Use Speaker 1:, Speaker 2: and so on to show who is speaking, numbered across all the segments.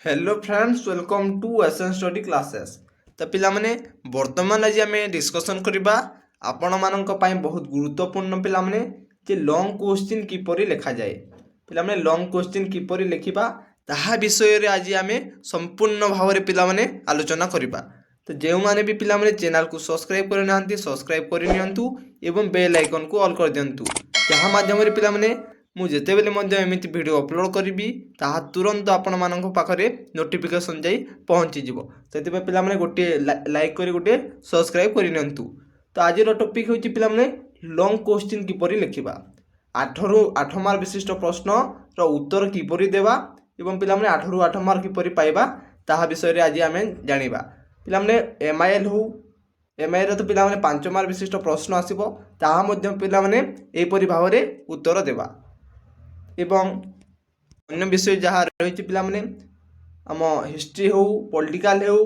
Speaker 1: Hello friends welcome to एसन study classes. तो पिला माने वर्तमान आज आम डिस्कसन करबा आपण मानक पई बहुत गुरुत्वपूर्ण पिला माने जे लॉन्ग क्वेश्चन किपरि लिखा जाए। पिला माने लॉन्ग क्वेश्चन किपरि लिखिबा ताहा विषय रे आज आम संपूर्ण भाव रे पिला माने आलोचना करबा। तो जे माने भी पिला माने चैनल को सब्सक्राइब कर नांती सब्सक्राइब कर नियंतु एवं बेल आइकन को ऑल कर दियंतु जहाँ माध्यम रे पिला माने मु जेतेबेले मध्य एमिति वीडियो अपलोड करी ताहा तुरंत आपण मानक पाखरे नोटिफिकेशन जाई पहुँची जिवो। सेति पे पिला माने गोटे लाइक करी गोटे सब्सक्राइब करि नियंतु। तो आज रो टॉपिक होची पिला माने लॉन्ग क्वेश्चन किपरि लिखिबा 8 रु 8 मार्क विशिष्ट प्रश्न रो उत्तर किपरि देबा एवं पिला माने 8 रु 8 मार्क किपरि पाइबा ताहा विषय रे आज आमे जानिबा। पिला माने एमआईएल हो एमआई रे तो पिला माने 5 मार्क विशिष्ट प्रश्न आसीबो ताहा मध्य पिला माने एई परि भाव रे उत्तर देबा एवं अन्य विषय जहाँ रही पिला माने आम हिस्ट्री हो पॉलिटिकल हो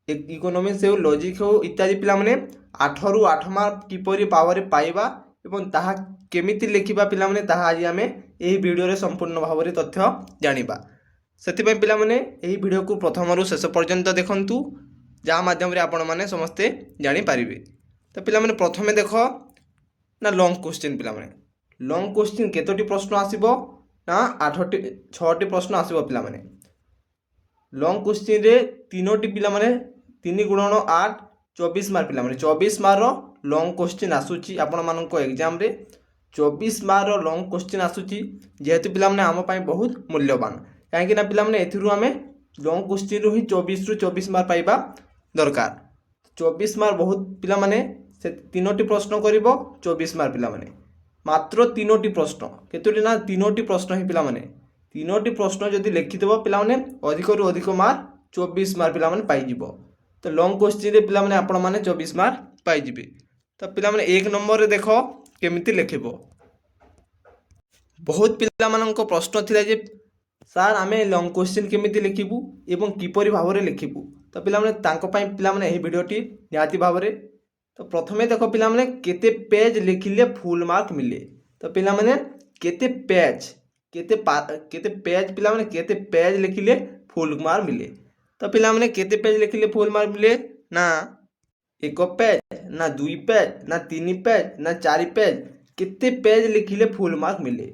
Speaker 1: इकोनॉमिक्स हो लॉजिक हो इत्यादि पिला माने 8 रु 8 मार्क किपरि पावर पाइबा एवं ताहा केमिति लिखिबा पिला माने ताहा आज आमे एही वीडियो रे संपूर्ण भाव रे तथ्य जानिबा। सेति पे पिला माने एही वीडियो को प्रथम रु शेष पर्यंत देखंतु जहाँ माध्यम रे आपण माने समस्ते जानि पारिबे। तो पिला माने प्रथमे देखो ना लॉन्ग क्वेश्चन पिला माने लॉन्ग क्वेश्चन केतोटी प्रश्न आसीबो ना 6टी प्रश्न आसीबो पिला माने। लॉन्ग क्वेश्चन रे तीनोटी पिला माने 3 गुणन 8 24 मार्क पिला माने 24 मार्क रो लॉन्ग क्वेश्चन आसुची आपण मानक एग्जाम रे 24 मार्क रो लॉन्ग क्वेश्चन आसुची जेहेतु पिला माने आम पई बहुत मूल्यवान काहे ना पिला माने एथिरु आमे लॉन्ग क्वेश्चन रु ही 24 रु 24 मार्क पाइबा दरकार। 24 मार्क बहुत पिला माने से तीनोटी प्रश्न करिवो 24 मार्क पिला माने मात्र 3टी प्रश्न केतोटी ना 3टी प्रश्न ही पिला माने 3टी प्रश्न जदि लिखिदेव पिला माने अधिक रु अधिक मार्क 24 मार्क पिला माने पाई जिवो। तो लॉन्ग क्वेश्चन रे पिला माने आपण माने 24 मार्क पाई जिवे। तो पिला माने 1 नंबर रे देखो केमिति लिखिबो। बहुत पिला मानक प्रश्न थिला जे सर आमे लॉन्ग क्वेश्चन केमिति लिखिबु एवं किपरि भाव रे लिखिबु। तो पिला माने तांको पई पिला माने एही वीडियोटी निहाती भाव रे। तो प्रथमे देखो पिला माने केते पेज लिखिले फुल मार्क मिले। तो पिला माने केते पेज पिला माने केते पेज लिखिले फुल मार्क मिले। तो पिला माने केते पेज लिखिले फुल मार्क मिले ना 1 पेज ना 2 पेज ना 3 पेज ना 4 पेज केते पेज लिखिले फुल मार्क मिले।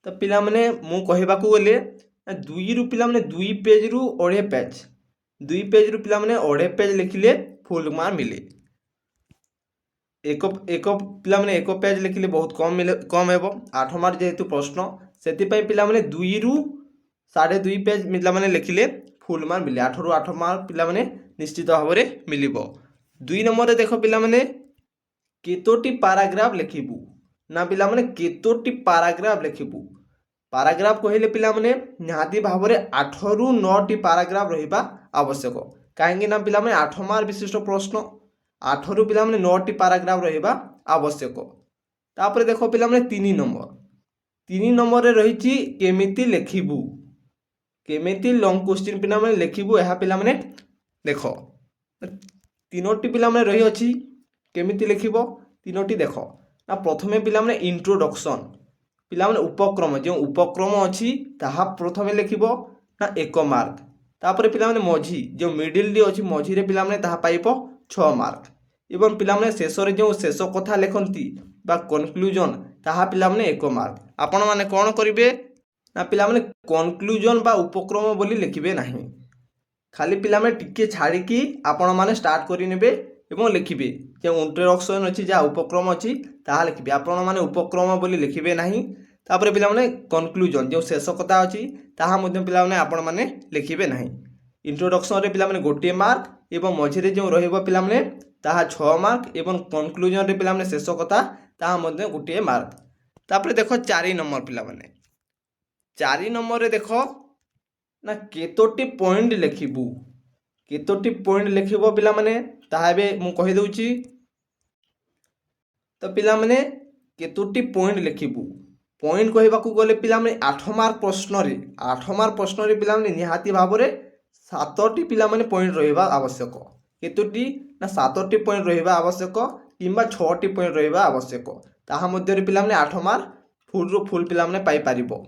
Speaker 1: तो पिला माने मु कहिबा को गले 2 रु पिला माने 2 पेज रु 2.5 पेज 2 पेज रु पिला माने 2.5 पेज लिखिले फुल मार्क मिले। एक पिला माने 1 पेज लिखिले बहुत कम मिले कम हेबो 8 मार्क जेहेतु प्रश्न सेति पई पिला माने 2 रु 2.5 पेज पिला माने लिखिले फुल मार्क मिले 8 रु 8 मार्क पिला माने निश्चित भाव रे मिलिबो। 2 नंबर रे देखो पिला माने केतोटी पैराग्राफ लिखिबु ना पिला माने केतोटी पैराग्राफ लिखिबु। पैराग्राफ कहिले पिला माने निहाती भाव रे 8 रु 9 टी पैराग्राफ रहिबा आवश्यक काहेकि ना पिला माने 8 मार्क विशिष्ट प्रश्न 8 रु पिला माने 9 टी पैराग्राफ रहिबा आवश्यक। तापर देखो पिला माने 3 नंबर रे रहिची केमिति लिखिबु केमिति लॉन्ग क्वेश्चन पिला माने लिखिबु एहा पिला माने देखो तीनोटी पिला माने रही अछि केमिति लिखिबो तीनोटी देखो ना प्रथमे पिला माने इंट्रोडक्शन पिला माने उपक्रम जे उपक्रम अछि ताहा प्रथमे लिखिबो ना 1 मार्क। तापर पिला माने मझी जो मिडिल डी अछि मझी रे पिला माने ताहा पाइबो 6 मार्क एवं पिला माने शेष रे जो शेष कथा लेखंती बा कंक्लूजन ताहा पिला माने 1 मार्क। आपण माने कोन करिवे ना पिला माने कंक्लूजन बा उपक्रम बोली लिखिबे नाही खाली पिला माने टिके छाड़ी की आपण माने स्टार्ट करि नेबे एवं लिखिबे जे इंट्रोडक्शन अछि जा उपक्रम अछि ताहा लिखिबे आपण माने उपक्रम बोली लिखिबे नाही। तापर पिला माने कंक्लूजन जो शेष कथा अछि ताहा मध्ये पिला माने आपण माने लिखिबे नाही। इंट्रोडक्शन रे पिला माने गोटे मार्क एवं मझी रे जो रहइबो पिला माने ताहा 6 मार्क एवं कंक्लूजन रे पिला माने शेष कथा ताहा मध्ये गोटे मार्क। तापर देखो 4 नंबर पिला माने 4 नंबर रे देखो ना केतोटी पॉइंट लिखिबु केतोटी पॉइंट लिखिबो पिला माने ताहा बे मु कहि दउची। तो पिला माने केतोटी पॉइंट लिखिबु पॉइंट कहबा को गले पिला माने 8 मार्क प्रश्न रे पिला माने निहाती भाव रे 7टी पिला माने पॉइंट रहइबा आवश्यक केतोटी ना 7टी पॉइंट रहइबा आवश्यक किंबा 6टी पॉइंट रहइबा आवश्यक ताहा मध्ये रे पिला माने 8 मार्क फुल रु फुल पिला माने पाई पारिबो।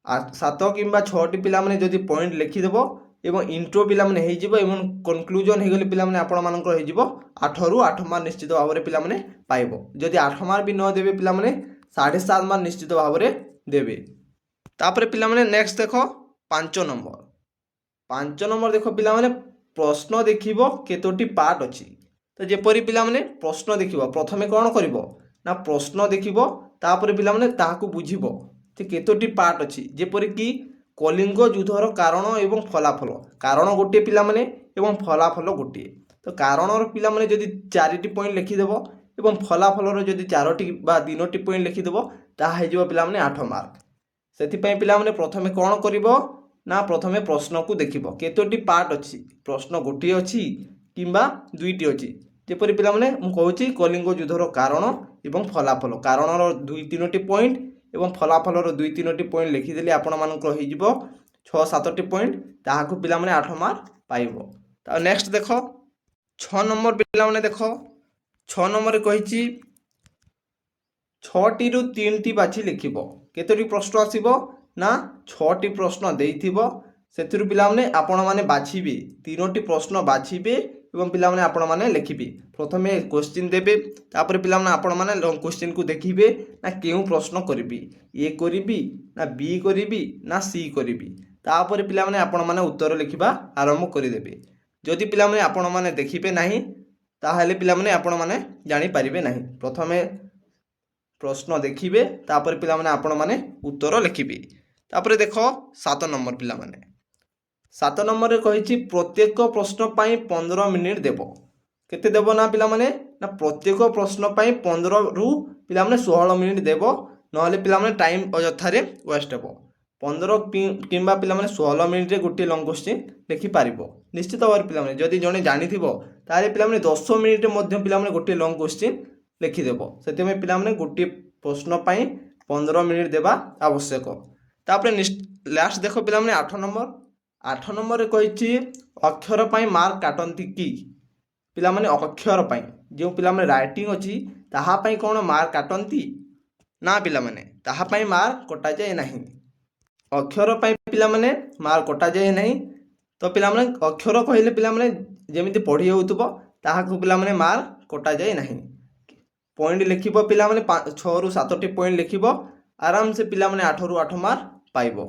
Speaker 1: सात किंबा 6टी पिलामाने जदि पॉइंट लिखिदेव एवं इंट्रो पिलामाने होइजिवो एवं कनक्लूजन हो गले पिलामाने आपण मानकर होइजिवो 8 रु 8 मार्क निश्चित भाव में पिलामाने पाइबो। जदि 8 मार्क भी न देबे पिलामाने 7.5 मार्क निश्चित भाव में देबे। तापर पिलामाने नेक्स्ट देखो 5 नंबर देखो पिलामाने प्रश्न देखिबो केतोटी पार्ट अछि। तो जेपरि पिलामाने प्रश्न देखिबो प्रथमे कोन करिवो ना प्रश्न देखिबो तापर पिलामाने ताहाकु बुझिबो जे केतोटी पार्ट अछि। जेपरि कि कलिंग युद्धर कारण एवं फलाफल, कारण गोटे पिलामाने एवं फलाफल गोटे। तो कारणर पिलामाने जदि 4टी पॉइंट लिखिदेव एवं फलाफलर जदि 4टी बा 3टी पॉइंट लिखिदेव ताहा हेजिवो पिलामाने 8 मार्क। सेथिपई पिलामाने प्रथमे कोन करिवो ना प्रथमे प्रश्न को देखिबो केतोटी पार्ट अछि, प्रश्न गोटे अछि किंबा दुईटी अछि। जेपरि पिलामाने मु कहूची कलिंग युद्धर कारण एवं फलाफल, कारणर 2-3टी पॉइंट एवं फलाफलर 2-3टी पॉइंट लिखिदेले आपण मानकर होइजिवो 6-7टी पॉइंट, ताहाकु पिलामाने 8 मार्क पाइबो। ता नेक्स्ट देखो 6 नंबर पिलामाने देखो 6 नंबर कहिची 6टी रु 3टी बाछि लिखिबो। केतोटी प्रश्न आसीबो ना 6टी प्रश्न देइथिबो, सेथिरु पिलामाने आपण माने बाछिबे 3टी प्रश्न बाछिबे एवं पिलामाने आपण माने लिखिबे। प्रथमे क्वेश्चन देबे तापर पिलामाने आपण माने लॉन्ग क्वेश्चन को देखिबे ना केउ प्रश्न करिबी, ए करिबी ना बी करिबी ना सी करिबी। तापर पिलामाने आपण माने उत्तर लिखिबा आरंभ करिदेबे। जदि पिलामाने आपण माने देखिबे नाही ताहाले पिलामाने आपण माने जानि परिबे नाही। प्रथमे प्रश्न देखिबे तापर पिलामाने आपण माने उत्तर लिखिबे। तापर देखो 7 नंबर पिलामाने 7 नंबर रे कहिछि प्रत्येक प्रश्न पई 15 मिनिट देबो। केते देबो ना पिलामाने ना प्रत्येक प्रश्न पई 15 रु पिलामाने 16 मिनिट देबो, नहले पिलामाने टाइम अयथारे वेस्ट हेबो। 15 किंबा पिलामाने 16 मिनिट रे गोटे लॉन्ग क्वेश्चन लिखि पारिबो। निश्चित भाव पिलामाने जदि जने जानिथिबो ताले पिलामाने 10 मिनिट रे मध्ये पिलामाने गोटे लॉन्ग क्वेश्चन लिखि देबो। सेते पिलामाने गोटे प्रश्न पई 15 मिनिट देबा आवश्यक। तापर लास्ट देखो पिलामाने 8 नंबर रे कहिछि अक्षर पई मार्क काटंती की। पिलामाने अक्षर पई जो पिलामाने राइटिंग अछि ताहा पई कोन मार्क काटंती ना पिलामाने ताहा पई मार्क कटा जाय नाही। अक्षर पई पिलामाने मार्क कटा जाय नाही। तो पिलामाने अक्षर कहिले पिलामाने जेमिति पढि होउतबो ताहाकु पिलामाने मार्क कटा जाय नाही। पॉइंट लिखिबो पिलामाने 6 रु 7टी पॉइंट लिखिबो, आराम से पिलामाने 8 रु 8 मार्क पाइबो।